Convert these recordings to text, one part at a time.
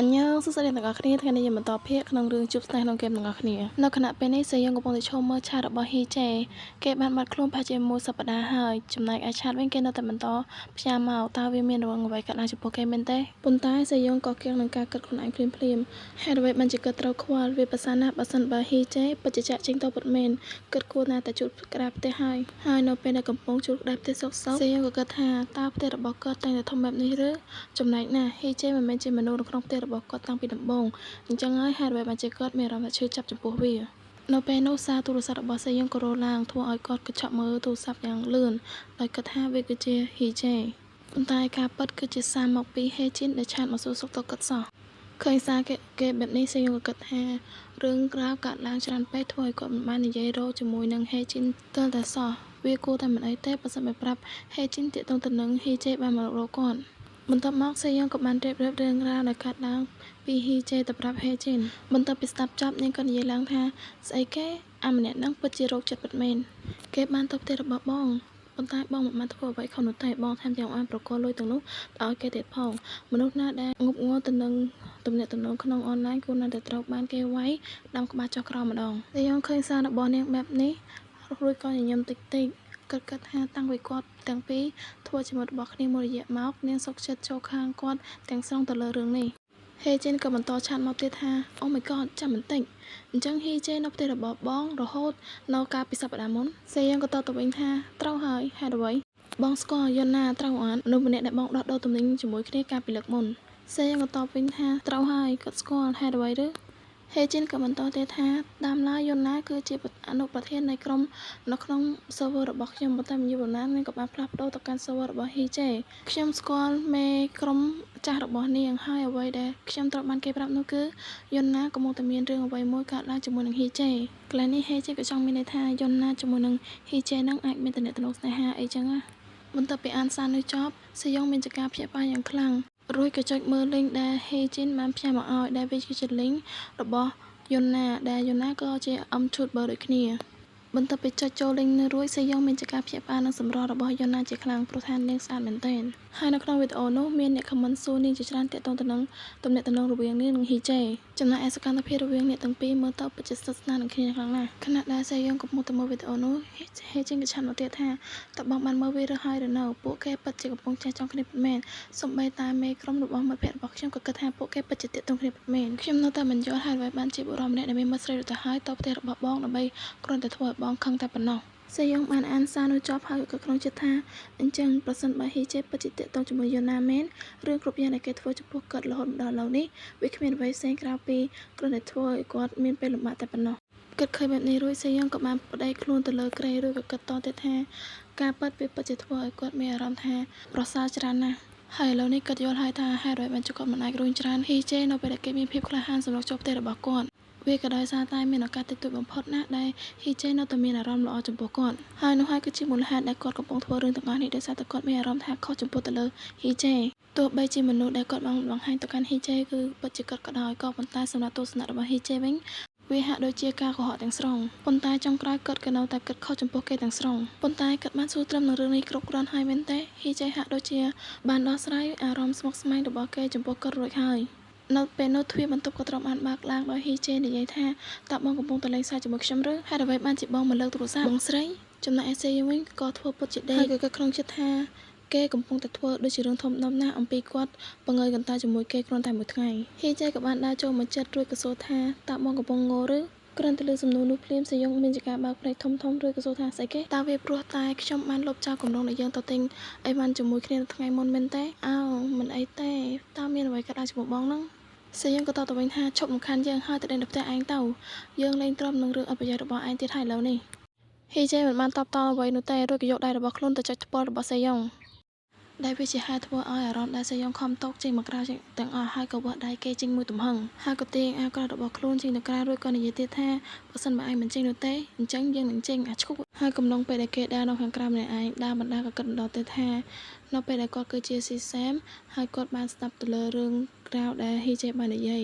อันยังสุดสัปดาห์ต่างกันนี้ทางนี้ยังมาต่อเพจขนมเรื่องจุบสไตล์ลงเกมต่างกันนี้นอกขณะเป็นในเสียงกับปงติชมเมื่อชาติบอฮีเจเก็บบัตรคลุมพาเจมูสัปดาห์หายจำนายอาชาติเว้นเกณฑ์แต่มันต่อพยายามเอาตาวิเมียนระวังไว้กับอาชีพโปเกมอนเต้ปนท้ายเสียงก่อเกี่ยงหลังการเกิดคนไอพริมแฮดไว้มันจะเกิดเต้าควาวิปัสนาบัสันบาฮีเจปัจจัยจิงตัวบทเมนเกิดกูนาแต่จุดกระดาษเตหายนอเป็นในกำปงจุดกระดาษเตซอกเสียงก็เกิดหาตาเตระบอกก็แต่งแต่ทำแบบนี้หรือจำนายน่ะฮีเจมันเป็นเจมโนขนมเตระบอกก็ตั้งปีดำบงจังไงหายไปมันจะเกิดเมื่อเราชื่อจับจมูกวิโนเปโนซาตุรสัตบอสยังกโรลางทัวออยกอดกระชับมือตูสับอย่างเลื่อนลอยกระทาเวกเจฮีเจคนตายกาปัดก็จะสามหมกปีเฮจินได้ชาติมาสู่สกตกัดสอเคยซาเกแบบนี้เสียงกับกระทาเรื่องกล้าวกัดล้างจานไปถวยกดมันในใจโรจมูกนังเฮจินเตือนแต่สอเวกูแต่มันไอเต้ประสบแบบรับเฮจินเตะตรงตะนังฮีเจบามาโรก่อนมันตับมอกเสียงกับมันเรียบเรื่องราวในกัดล้างปีฮีเจตปรับเฮจินมันตับไปสตับจับยังกันยัยล้างท่าใส่แก่อามันเนี่ยนั่งปจิโรกจัดปัดเมนเก็บมันตับเตะระบบ้องบนใต้บ้องมันทัวไว้เขาหนุนไต่บ้องแทมอย่างอันประกอบลอยตรงนู้นต่อแกเด็ดพองมนุษย์หน้าแดงงบงัวตะนึงตำเนตะนึงขนมออนไลน์กูน่าจะตรอกบ้านแกไว้ดำกบาจอกรอมาดองแต่ยังเคยซาดบอลเนี่ยแบบนี้รุ่ยก็ยังยำติ๊กกัดหาตั้งไว้กอดแต่งปีทัวจมดบอกนี่มรยะมอกเนี่ยสกเช็ดโชว์คางกอดแต่งซ่องตะเลเรื่องนี้เฮเจนกับมันต่อชันมาเตธาโอ้ my god จำมันติ่งจังเฮเจนเอาเตะระบอบบ้องระโหดนอกาปิสับดามุนเซียงก็ต่อตัวเองท่าเต้าหายหายด้วยบ้องสกอร์ยนนาเต้าอ่านนุบเนตได้บ้องดอดโดตัวนี้จมูกขึ้นการปิลักมุนเซียงก็ต่อเป็นท่าเต้าหายกับสกอร์หายด้วยหรือเฮเจนกับมันต่อเตธาดามลายยนนาคือจีบอนุประเทศในกรมนักน้องเซิร์ฟเวอร์ระบบยมบัตรมีบนนั้นกับมาพลับโดต่อการเซิร์ฟเวอร์ระบบเฮเจขยมสกอร์เมกรมจากระบบนี้ยังให้เอาไว้ได้ขยมตรมันเก็บรับนู้คือยนนาก็มองแต่มีเรื่องเอาไว้มวยกัดล่าจมูกหนังเฮเจกลายนี้เฮเจก็ช่องมีในท่ายนนาจมูกหนังเฮเจนั่งไอเมนเทนเนตตลกในฮาไอจังอะมันต่อไปอ่านซานในจ็อบสยองเป็นจักรเพียบไปอย่างคลั่งรวยกระจกมือลิงได้เฮจินมันพยายามเอาได้ไปจุดลิงระบบยนนาได้ยนนาก็จะชุดเบอร์ด้วยគ្នាបន្ទាប់ពីចុចចូលលេងនៅរួចសយងមានចការព្យាបាលនិងសម្រស់របស់យន្តណាជាខ្លាំងព្រោះថាលេងស្អាតមែនទែនហើយនៅក្នុងវីដេអូនោះមានអ្នកខមមិនសួរនាងជាច្រើនទាក់ទងទៅនឹងទំនាក់ទំនងរវាងនាងនិងហ៊ីជេចំណែកឯសកម្មភាពរវាងអ្នកទាំងពីរមើលទៅពិតជាស្និទ្ធស្នាលនឹងគ្នាខ្លាំងណាស់ខណៈដែលសយងកំពុងតែមើលវីដេអូនោះហ៊ីជេក៏ឆាន់មកទៀតថាតើបងបានមើលវាឬហើយឬនៅពួកគេពិតជាកំពុងចែកចង់គ្នាពិតមែនសូម្បីតែមេក្រុមរបស់មិត្តភក្តិរបស់ខ្ញុំក៏គិតថាពួកគេពិតជាទាក់ទងគ្នាពិតមែនខ្ញុំនៅតែមិនយល់ហើយអ្វីបានជាបុរសម្នាក់ដែលមានមិត្តស្រីទៅហើយតផ្ទះរបស់បងដើម្បីគ្រាន់តែធ្វើឲ្យបងខឹងតែប៉ុណ្ណោះសយងបានអានសារនោះចប់ហើយក៏ក្នុងចិត្តថាអញ្ចឹងប្រសិនបើហ៊ីជេពិតជាទាក់ទងជាមួយយូណាមែនរឿងគ្រប់យ៉ាងដែលគេធ្វើចំពោះគាត់រហូតដល់ឡូវនេះវាគ្មានអ្វីផ្សេងក្រៅពីគ្រាន់តែធ្វើឲ្យគាត់មានពេលលំបាកតែប៉ុណ្ណោះគិតឃើញបែបនេះរួចសយងក៏បានប្តីខ្លួនទៅលើក្រែឬក៏គិតតទៀតថាការប៉ັດវាពិតជាធ្វើឲ្យគាត់មានអារម្មណ៍ថាប្រសើរច្រើនណាស់ហើយឥឡូវនេះគាត់យល់ហើយថាហេតុអ្វីបានជាគាត់មិនអាចរួញច្រានហ៊ីជេនៅពេលដែលគេមានភាពក្លាហានសម្រាប់ជាប់ផ្ទះរបស់គាត់វាក៏ដោយសារតែមានឱកាសតិចតួចបំផុតណាស់ដែលហ៊ីជេនៅតែមានអារម្មណ៍ល្អចំពោះគាត់ហើយនោះហើយគឺជាមូលហេតុដែលគាត់កំពុងធ្វើរឿងទាំងអស់នេះដោយសារតែគាត់មានអារម្មណ៍ថាខុសចំពោះទៅលើហ៊ីជេទោះបីជាមនុស្សដែលគាត់បានបង្ហាញទៅកាន់ហ៊ីជេគឺពិតជាគាត់ក៏ដោយក៏ប៉ុន្តែសម្រាប់ទស្សនៈរបស់ហ៊ីជេវិញវាហាក់ដូចជាការកុហកទាំងស្រុងប៉ុន្តែចុងក្រោយគាត់ក៏នៅតែគិតខុសចំពោះគេទាំងស្រុងប៉ុន្តែគាត់បានសួរត្រឹមនឹងរឿងនេះគ្រប់គ្រាន់ហើយមែនទេហ៊ីជេហាក់ដូចជាបានដោះស្រាយអារម្មណ៍ស្មុគស្មាញរបស់គេចំពោះគាត់រួចហើយនៅពេលនោះទ្វារបន្ទប់ក៏ត្រូវបានបើកឡើងដោយហ៊ីជេនិយាយថាតើបងកំពុងតែលេងសើចជាមួយខ្ញុំឬហេតុអ្វីបានជាបងមកលើកទូរស័ព្ទបងស្រីចំណែកឯសេវិញក៏ធ្វើពុតជាដេកហើយក៏ក្នុងចិត្តថាគេកំពុងតែធ្វើដូចជារឿងធំដុំណាស់អំពីគាត់បង្ងើយកន្តើយជាមួយគេគ្រាន់តែមួយថ្ងៃហ៊ីជេក៏បានដើរចូលមកជិតរួចក៏សួរថាតើបងកំពុងងល់ឬគ្រាន់តែលើសំណួរនោះភ្លាមសយងមានចការបើកភ្នែកធំរួចក៏សួរថាស្អីគេតើវាព្រោះតែខ្ញុំបានលុបចោលគម្រោងដែលយើងទៅទិញអីវ៉ាន់ជាមួយគ្នានៅថ្ងៃមុនមែនទេអើមិនអីទេតើមានអ្វីកើតឡើងជាមួយបងហ្នឹងសយងក៏តទៅវិញថាឈប់រំខានយើងហើយទៅដេញទៅផ្ទះឯងទៅយើងលេងទ្រាំនឹងរឿងអត់ប្រយោជន៍របស់ឯងទៀតហើយឥឡូវនេះហ៊ីជេមិនបានតបតអ្វីនោះទេរួចក៏យកដៃរបស់ខ្លួនទៅចុចថ្ពាល់របស់សយងដែលវាជាហេតុធ្វើឲ្យអារម្មណ៍ដែលសយងខំតោកចេញមកក្រៅទាំងអស់ហើយក៏វាស់ដៃគេចេញមួយទំហឹងហើយក៏ទាញអាវក្រៅរបស់ខ្លួនចេញទៅក្រៅរួចក៏និយាយទៀតថាបើសិនបើឯងមិនចេញនោះទេអញ្ចឹងយើងនឹងចេញអាឈប់ហើយកំឡុងពេលដែលគេដើរនៅខាងក្រៅម្នាក់ឯងដើរបណ្ដាក៏គិតម្ដងទៀតថានៅពេលដែលគាត់គឺជាស៊ីសែមហើយគាត់បានស្ដាប់ទៅលើរឿងរ៉ាវដែលហ៊ីជេបាននិយាយ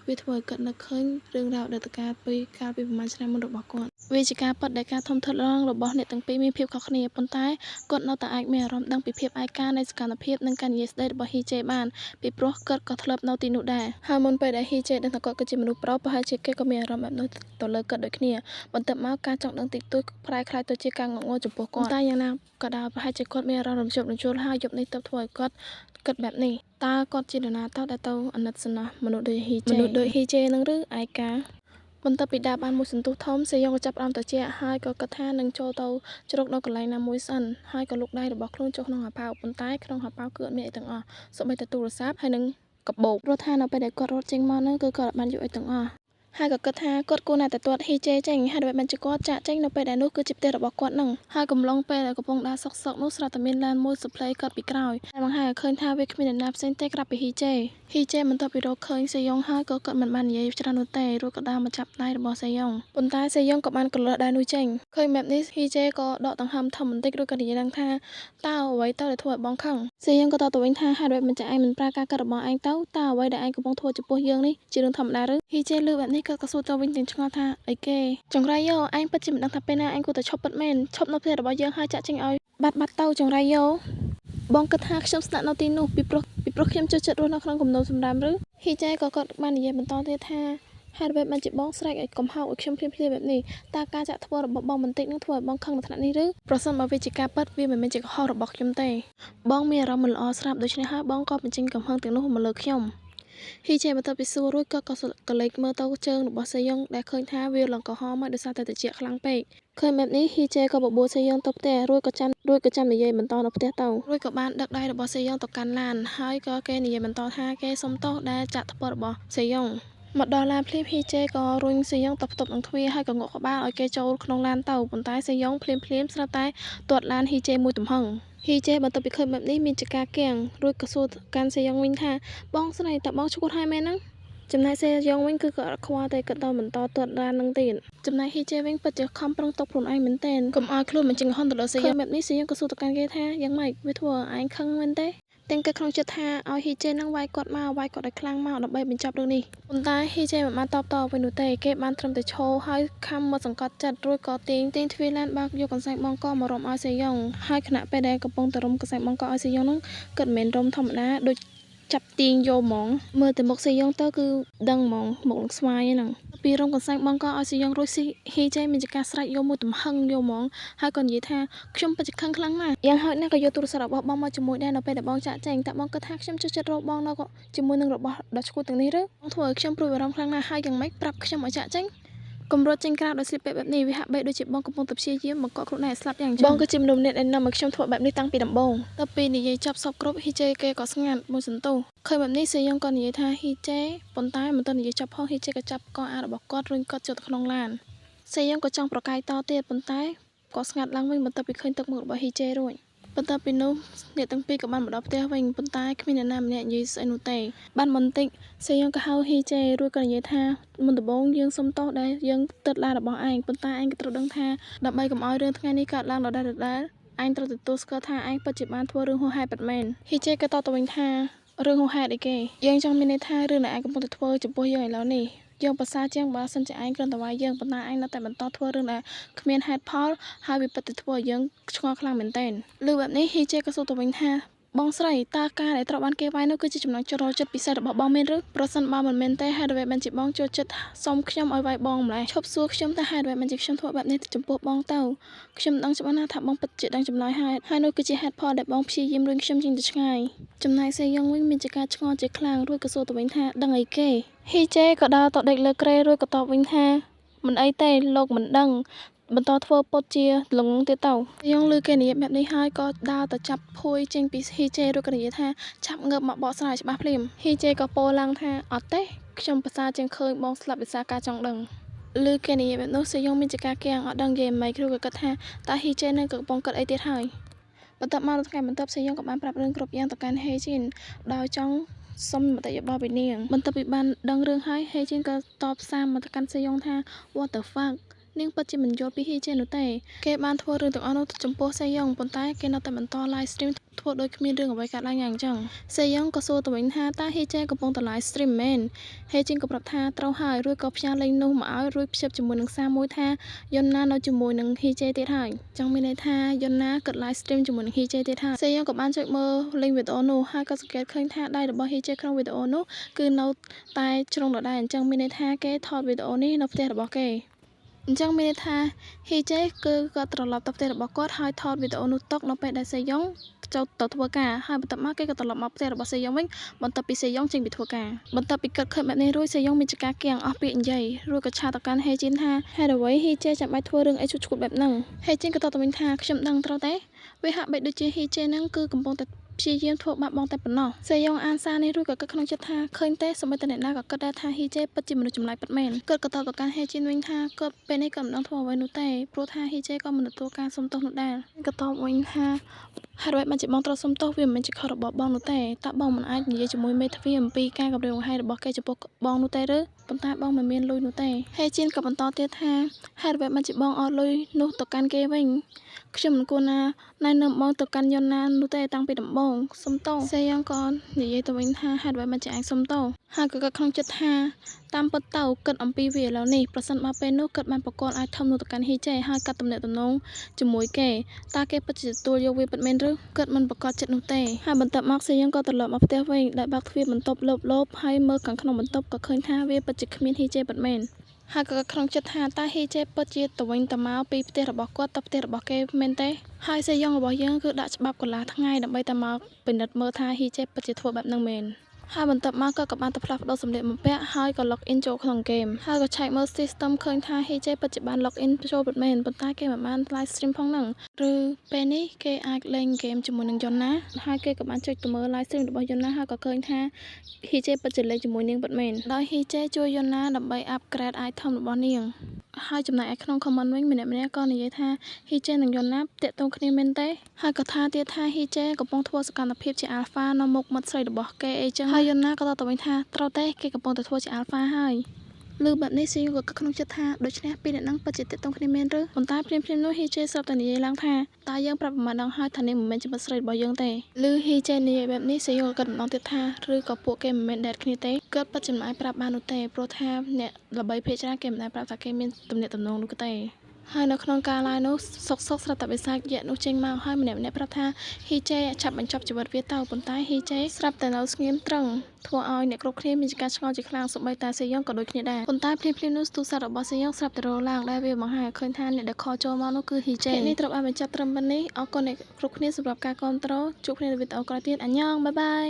វាធ្វើឲ្យគាត់នឹកឃើញរឿងរ៉ាវដែលតកាពីកាលពីប្រហែលឆ្នាំមុនរបស់គាត់ វាជាការប៉ັດដែលការធំធាត់ឡើងរបស់អ្នកទាំងពីរមានភាពខុសគ្នាប៉ុន្តែគាត់នៅតែអាចមានអារម្មណ៍ដឹងពីភាពឯកានៃសកម្មភាពនិងការនិយាយស្ដីរបស់ហ៊ីជេបានពីព្រោះគាត់ក៏ធ្លាប់នៅទីនោះដែរហើយមុនពេលដែលហ៊ីជេដឹងថាគាត់គឺជាមនុស្សប្រុសប្រហែលជាគេក៏មានអារម្មណ៍បែបនោះទៅលើគាត់ដូចគ្នាបន្ទាប់មកការចង់ដឹងតិចតួចប្រែក្លាយទៅជាការងក់ងល់ចំពោះគាត់តែយ៉ាងណាក៏ដោយប្រហែលជាគាត់មានអារម្មណ៍រំជើបរំជួលហើយយប់នេះទើបធ្វើឲ្យគាត់គិតបែបនេះតើគាត់ជានរណាទៅដែលទៅអាណិតសំណោះមនុស្សដូចហ៊ីជេនឹងឬឯកាបន្ទាប់ពីដើរបានមួយសន្ទុះធំសេយ៉ុងក៏ចាប់ផ្ដើមត្រជាក់ហើយក៏គិតថានឹងចូលទៅជ្រកនៅកន្លែងណាមួយសិនហើយក៏លូកដៃរបស់ខ្លួនចូលក្នុងហោប៉ៅប៉ុន្តែក្នុងហោប៉ៅគឺអត់មានអីទាំងអស់សូម្បីតែទូរស័ព្ទហើយនិងកាបូបព្រោះថានៅពេលដែលគាត់រត់ចេញមកនោះគឺគាត់អត់បានយកអីទាំងអស់ហើយក៏គិតថាគាត់គួរណាស់តែទាត់ហ៊ីជេចេញហើយដើម្បីបានជាគាត់ចាក់ចេញនៅពេលដែលនោះគឺជាផ្ទះរបស់គាត់នឹងហើយកំឡុងពេលដែលកំពុងដើរសុកនោះស្រាប់តែមានឡានមួយសប្លេគាត់ពីក្រោយតែបង្ហាញឲ្យឃើញថាវាគ្មាននរណាផ្សេងទេក្រៅពីហ៊ីជេបន្ទាប់ពីរកឃើញសេយ៉ុងហើយក៏គាត់មិនបាននិយាយច្រើននោះទេរួចក៏ដើរមកចាប់ដៃរបស់សេយ៉ុងប៉ុន្តែសេយ៉ុងក៏បានកន្លះដៃនោះចេញឃើញបែបនេះហ៊ីជេក៏ដកដង្ហើមធំបន្តិចរួចក៏និយាយឡើងថាតើអ្វីទៅដែលធ្វើឲ្យបងខឹងសេយ៉ុងក៏តបទៅវិញថាហេតុអ្វីមិនចាឯងមិនប្រើការកាត់របស់ឯងទៅតើអ្វីដែលឯងកំពុងធ្វើចំពោះយើងនេះជារឿងធម្មតាឬហ៊ីជេលើបែបនេះក៏សួរទៅវិញទាំងឆ្ងល់ថាអីគេចង្រៃយោឯងពិតជាមិនដឹងថាពេលណាឯងគួរតែឈប់ពិតមែនឈប់នៅផ្ទះរបស់យើងហើយចាក់ចេញឲ្យបាត់ទៅចង្រៃយោបងគិតថាខ្ញុំស្នាក់នៅទីនោះពីព្រោះខ្ញុំចូលចិត្តរស់នៅក្នុងគំនរសម្រាមឬហ៊ីជេក៏គាត់បាននិយាយបន្តទៀតថាហេតុអ្វីបានជាបងស្រែកឲ្យកំហោកឲ្យខ្ញុំភ្លាមបែបនេះតើការចាក់ធ្វើរបស់បងបន្តិចនឹងធ្វើឲ្យបងខឹងនៅថ្នាក់នេះឬប្រសិនបើវាជាការពិតវាមិនមែនជាកំហុសរបស់ខ្ញុំទេបងមានអារម្មណ៍មិនល្អស្រាប់ដូច្នេះហើយបងក៏បញ្ចេញកំហឹងទាំងនោះមកលើខ្ញុំហ៊ីជេបន្ទាប់ពីសួររួចក៏លេចមើលទៅជើងរបស់សេយ៉ុងដែលឃើញថាវាឡើងក្រហមមកដោយសារតែត្រជាក់ខ្លាំងពេកឃើញបែបនេះហ៊ីជេក៏បបួលសេយ៉ុងទៅផ្ទះរួចក៏ចាំនិយាយបន្តនៅផ្ទះទៅរួចក៏បានដឹកដៃរបស់សេយ៉ុងទៅកាន់ឡានហើយក៏គេនិយាយបន្តថាគេសុំទោសដែលចាក់ថ្ពររបស់សេយ៉ុងមកដល់ឡានភ្លាមហ៊ីជេក៏រុញសេយ៉ុងទៅផ្ទប់នឹងទ្វារហើយក៏ងក់ក្បាលឲ្យគេចូលក្នុងឡានទៅប៉ុន្តែសេយ៉ុងភ្លាមស្រាប់តែទាត់ឡានហ៊ីជេមួយទំហឹងហ៊ីជេបន្ទាប់ពីឃើញបែបនេះមានចការគាំងរួចក៏សួរកាន់សេយ៉ុងវិញថាបងស្រីតើបងឈួតហើយមែនហ្នឹងចំណែកសេយ៉ុងវិញគឺក៏អត់ខ្វល់តែគាត់ទៅបន្តទាត់ឡាននឹងទៀតចំណែកហ៊ីជេវិញពិតជាខំប្រឹងតបខ្លួនឯងមែនទែនកុំឲ្យខ្លួនមិនចេញកំហុសទៅលើសេយ៉ុងបែបនេះសេយ៉ុងក៏សួរទៅកាន់គេថាយ៉ាងម៉េចវាធ្វើឲ្យឯងខឹងមែនទេទាំងគេក្នុងចិត្តថាឲ្យហ៊ីជេនឹងវាយគាត់ឲ្យខ្លាំងមកដើម្បីបញ្ចប់រឿងនេះប៉ុន្តែហ៊ីជេមិនបានតបតវិញនោះទេគេបានត្រឹមតែឈរហើយខំមកសង្កត់ចិត្តរួចក៏ទាញទ្វារឡានបើកយកកន្សែងបងកមករុំឲ្យសេយ៉ុងហើយខណៈពេលដែលកំពុងតែរុំកន្សែងបងកឲ្យសេយ៉ុងនោះគាត់មិនមែនរុំធម្មតាដូចចាប់ទាញយកហ្មងមើលទៅមុខសេយ៉ុងទៅគឺដឹងហ្មងមុខនឹងស្វាយហ្នឹងពីរំកន្សែងបងក៏ឲ្យសេយ៉ុងរួចហ៊ីជេមានចការស្រែកយកមួយទំហឹងយកហ្មងហើយក៏និយាយថាខ្ញុំពិតជាខឹងខ្លាំងណាស់យ៉ាងហោចណាស់ក៏យកទូរស័ព្ទរបស់បងមកជាមួយដែរនៅពេលដែលបងចាក់ចេញតែបងគិតថាខ្ញុំចូលចិត្តរកបងនៅជាមួយនឹងរបស់ដ៏ឈ្ងុយទាំងនេះឬបងធ្វើឲ្យខ្ញុំព្រួយបារម្ភខ្លាំងណាស់ហើយយ៉ាងម៉េចប្រាប់ខ្ញុំឲ្យចាក់ចេញកុំរត់ចេញក្រៅដោយស្លៀកពាក់បែបនេះវាហាក់បីដូចជាបងកំពុងតែព្យាយាមបង្កក់ខ្លួនឯងស្លាប់យ៉ាងចឹងបងគឺជាមនុស្សម្នាក់ដែលនាំឲ្យខ្ញុំធ្វើបែបនេះតាំងពីដំបូងតទៅពីនិយាយចប់សពគ្រប់ហ៊ីជេគេក៏ស្ងាត់មួយសន្ទុះឃើញបែបនេះសេយ៉ុងក៏និយាយថាហ៊ីជេប៉ុន្តែមិនទាន់និយាយចប់ផងហ៊ីជេក៏ចាប់កអារបស់គាត់រុញគាត់ចូលទៅក្នុងឡានសេយ៉ុងក៏ចង់ប្រកែកតទៀតប៉ុន្តែក៏ស្ងាត់ឡើងវិញបន្ទាប់ពីឃើញទឹកមុខរបស់ហ៊ីជេរួចបន្ទាប់ពីនោះអ្នកទាំងពីរក៏បានមកដល់ផ្ទះវិញប៉ុន្តែគ្មានអ្នកណាម្នាក់និយាយស្អីនោះទេបានបន្តិចសេយ៉ុងក៏ហៅហ៊ីជេរួចក៏និយាយថាមុនដំបូងយើងសុំទោសដែលយើងទឹកឡានរបស់ឯងប៉ុន្តែឯងក៏ត្រូវដឹងថាដើម្បីកុំឲ្យរឿងថ្ងៃនេះកើតឡើងដដែលឯងត្រូវទទួលស្គាល់ថាឯងពិតជាបានធ្វើរឿងហួសហេតុពិតមែនហ៊ីជេក៏តបទៅវិញថារឿងហួសហេតុអីគេយើងចង់មានន័យថារឿងដែលឯងកំពុងតែធ្វើចំពោះយើងឥឡូវនេះយើងប្រសើរជាងបើសិនជាឯងគ្រាន់តែវាយយើងប៉ុន្តែឯងនៅតែបន្តធ្វើរឿងដែលគ្មានហេតុផលហើយវាពិតតែធ្វើឲ្យយើងឆ្ងល់ខ្លាំងមែនទែនលើបែបនេះហ៊ីជេក៏សួរទៅវិញថាបងស្រីតើការដែលត្រូវបានគេវាយនោះគឺជាចំណងចូលចិត្តពិសេសរបស់បងមែនឬប្រសិនបើមិនមែនទេហេតុអ្វីបានជាបងចូលចិត្តសុំខ្ញុំឲ្យវាយបងម្ល៉េះឈប់សួរខ្ញុំទៅហេតុអ្វីបានជាខ្ញុំធ្វើបែបនេះចំពោះបងទៅខ្ញុំដឹងច្បាស់ណាស់ថាបងពិតជាដឹងចម្លើយហើយនោះគឺជាហេតុផលដែលបងព្យាយាមរុញខ្ញុំចេញទៅឆ្ងាយចំណែកសេយ៉ុងវិញមានជាការឆ្ងល់ជាខ្លាំងរួចក៏សួរទៅវិញថាដឹងអីគេហ៊ីជេក៏ដើរទៅដេកលើគ្រែរួចក៏តបវិញថាមិនអីទេលោកមិនដឹងបន្តធ្វើពុតជាល្ងងទៀតទៅយ៉ងឮគេនិយាយបែបនេះហើយក៏ដើរទៅចាប់ភួយចេញពីហ៊ីជេរួចក៏និយាយថាចាប់ងើបមកបកស្រាយច្បាស់ភ្លាមហ៊ីជេក៏ពោលឡើងថាអត់ទេខ្ញុំប្រសើរជាងឃើញបងស្លាប់ដោយសារការចង់ដឹងឮគេនិយាយបែបនោះសេយ៉ុងមានចការគាំងអត់ដឹងនិយាយម៉េចគ្រូក៏គិតថាតើហ៊ីជេនឹងកំពុងគិតអីទៀតហើយបន្ទាប់មកនៅថ្ងៃបន្ទាប់សេយ៉ុងក៏បានប្រាប់រឿងគ្រប់យ៉ាងទៅកាន់ហេជីនដោយចង់សុំមតិយោបល់ពីនាងបន្ទាប់ពីបានដឹងរឿងហើយហេជីនក៏តបសារមកទៅកាន់សេយ៉ុងថា What the fuckនាងពិតជាមិនយល់ពីហ៊ីជេនោះទេគេបានធ្វើរឿងទាំងអស់នោះចំពោះសេយ៉ុងប៉ុន្តែគេនៅតែបន្ត live stream ធ្វើដោយគ្មានរឿងអ្វីកើតឡើងយ៉ាងចឹងសេយ៉ុងក៏សួរទៅវិញថាតើហ៊ីចេកំពុងតែ live stream មែនហេជីនក៏ប្រាប់ថាត្រូវហើយរួចក៏ផ្ញើលេងនោះមកឲ្យរួចភ្ជាប់ជាមួយនឹងសារមួយថាយន់ណានៅជាមួយនឹងហ៊ីចេទៀតហើយចឹងមានន័យថាយន់ណាក៏ live stream ជាមួយនឹងហ៊ីចេទៀតហើយសេយ៉ុងក៏បានចុចមើលលេងវីដេអូនោះហើយក៏សង្កេតឃើញថាដៃរបស់ហ៊ីចេក្នុងវីដេអូនោះគឺនៅតែជ្រុងដដែលអញ្ចឹងមានន័យថាគេថតវីដេអូនេះនៅផ្ទះរបស់គេអញ្ចឹងមានន័យថាហ៊ីចេគឺគាត់ត្រឡប់ទៅផ្ទះរបស់គាត់ហើយថតវីដេអូនោះទុកនៅពេលដែលសេយ៉ុងចូលទៅធ្វើការហើយបន្ទាប់មកគេក៏ត្រឡប់មកផ្ទះរបស់សេយ៉ុងវិញបន្ទាប់ពីសេយ៉ុងចេញពីធ្វើការបន្ទាប់ពីគាត់ឃើញបែបនេះរួចសេយ៉ុងមានចការគៀងអស់ពាក្យនិយាយរួចក៏ឆាតទៅកាន់ហេជីនថាហេតុអ្វីហ៊ីចេចាំបាច់ធ្វើរឿងអីឈុតឈួតបែបហ្នឹងហេជីនក៏តបទៅវិញថាខ្ញុំដឹងត្រូវទេវាហាក់បីដូចជាហ៊ីចេហ្នឹងគឺកំពុងតែព្យាយាមធ្វើបាបបងតែប៉ុណ្ណោះសេយ៉ុងអានសារនេះរួចក៏គិតក្នុងចិត្តថាឃើញទេសូម្បីតែអ្នកណាក៏គិតដែរថាហ៊ីចេពិតជាមនុស្សចម្លែកពិតមែនគាត់ក៏តបទៅកាន់ហេជីនវិញថាគាត់ពេលនេះក៏មិនដឹងធ្វើអ្វីនោះទេព្រោះថាហ៊ីចេក៏មិនទទួលការសុំទោសនោះដែរក៏តបវិញថាហេតុអ្វីបានជាបងត្រូវសុំទោសវាមិនមែនជាខុសរបស់បងនោះទេតើបងមិនអាចនិយាយជាមួយមេធាវីអំពីការគម្រាមកំហែងរបស់គេចំពោះបងនោះទេឬប៉ុន្តែបងមិនមានលុយនោះទេហេជីនក៏បន្តទៀតថាហេតុអ្វីបានជាបងអស់លុយនោះទៅកាន់គេវិញខ្ញុំមិនគួរណាណែនាំបងទៅកាន់យន់ណានោះទេតាំងពីដំបូងសុំទោសសេយ៉ុងក៏និយាយទៅវិញថាហេតុអ្វីបានជាឯងសុំទោសហើយក៏គាត់ក្នុងចិត្តថាតាមពិតទៅគិតអំពីវាឥឡូវនេះប្រសិនបើពេលនោះគាត់បានប្រកល់អាចធំនោះទៅកាន់ហ៊ីចេហើយកាត់ទំនាក់ទំនងជាមួយគេតើគេពិតជាទទួលយកវាពិតមែនឬគាត់មិនប្រកបចិត្តនោះទេហើយបន្ទាប់មកសេយ៉ុងក៏ត្រឡប់មកផ្ទះវិញដោយបើកទ្វារបន្ទប់លបហើយមើលខាងក្នុងបន្ទប់ក៏ឃើញថាវាពិតជាគ្មានហ៊ីចេពិតមែនហើយក៏ក្នុងចិត្តថាតើហ៊ីចេពិតជាទៅវិញទៅមកពីផ្ទះរបស់គាត់ទៅផ្ទះរបស់គេមែនទេហើយសេយ៉ុងរបស់យើងគឺដាក់ច្បាប់កន្លះថ្ងៃដើម្បីតែមកពិនិត្យមើលថាហ៊ីចេពិតជាធ្វើបែបហ្នឹងមែនហើយបន្ទាប់មកក៏បានទៅផ្លាស់ប្ដូរសម្លៀកបំពាក់ហើយក៏ log in ចូលក្នុងហ្គេមហើយក៏ឆែកមើល system ឃើញថា HJ ពិតជាបាន log in ចូលពិតមែនប៉ុន្តែគេមិនបាន live stream ផងហ្នឹងឬពេលនេះគេអាចលេងហ្គេមជាមួយនឹងយន់ណាហើយគេក៏បានចុចទៅមើល live stream របស់យន់ណាហើយក៏ឃើញថា HJ ពិតជាលេងជាមួយនាងពិតមែនដោយ HJ ជួយយន់ណាដើម្បី upgrade item របស់នាងហើយចំណែកឯក្នុង comment វិញម្នាក់ៗក៏និយាយថា HJ និងយន់ណាតាក់ទងគ្នាមែនទេហើយក៏ថាទៀតថា HJ កំពុងធ្វើសកម្មភាពជា alpha នៅមុខមាត់ស្រីរបស់គេអីចឹងហើយយន់ណាក៏តបទៅវិញថាត្រូវទេគេកំពុងតែធ្វើជា alpha ហើយលើបែបនេះសេយ៉ុងក៏គិតក្នុងចិត្តថាដូច្នេះពីរអ្នកនឹងពិតជាតាក់ទងគ្នាមែនឬប៉ុន្តែភ្លាមៗនោះ HJ ស្រាប់តែនិយាយឡើងថាតើយើងប្រាប់ប្រមាណដល់ហើយថានាងមិនមែនជាមិត្តស្រីរបស់យើងទេឬ HJ និយាយបែបនេះសេយ៉ុងក៏គិតម្ដងទៀតថាឬក៏ពួកគេមិនមែនដេតគ្នាទេគាត់ពិតជាមិនអាចប្រាប់បាននោះទេព្រោះថាអ្នកល្បីភាគច្រើនគេមិនដែលប្រាប់ថាគេមានទំនាក់ទំនងនោះទេហើយនៅក្នុងការ live នោះសុកស្រាប់តែបិសាចយៈនោះចេញមកហើយម្នាក់ប្រាប់ថាហ៊ីចេឆាប់បញ្ចប់ជីវិតវាទៅប៉ុន្តែហ៊ីចេស្រាប់តែនៅស្ងៀមត្រឹងធ្វើឲ្យអ្នកគ្រប់គ្នាមានការឆ្ងល់ជាខ្លាំងសូម្បីតែសេយ៉ុងក៏ដូចគ្នាដែរប៉ុន្តែភ្លាមៗនោះទូរស័ព្ទរបស់សេយ៉ុងស្រាប់តែរឡើងដែលវាបង្ហាញឲ្យឃើញថាអ្នកដែលខលចូលមកនោះគឺហ៊ីចេនេះត្រូវបានបញ្ចប់ត្រឹមប៉ុណ្នេះអរគុណអ្នកគ្រប់គ្នាសម្រាប់ការគាំទ្រជួបគ្នានៅវីដេអូក្រោយទៀតអញ្ញងបាយបាយ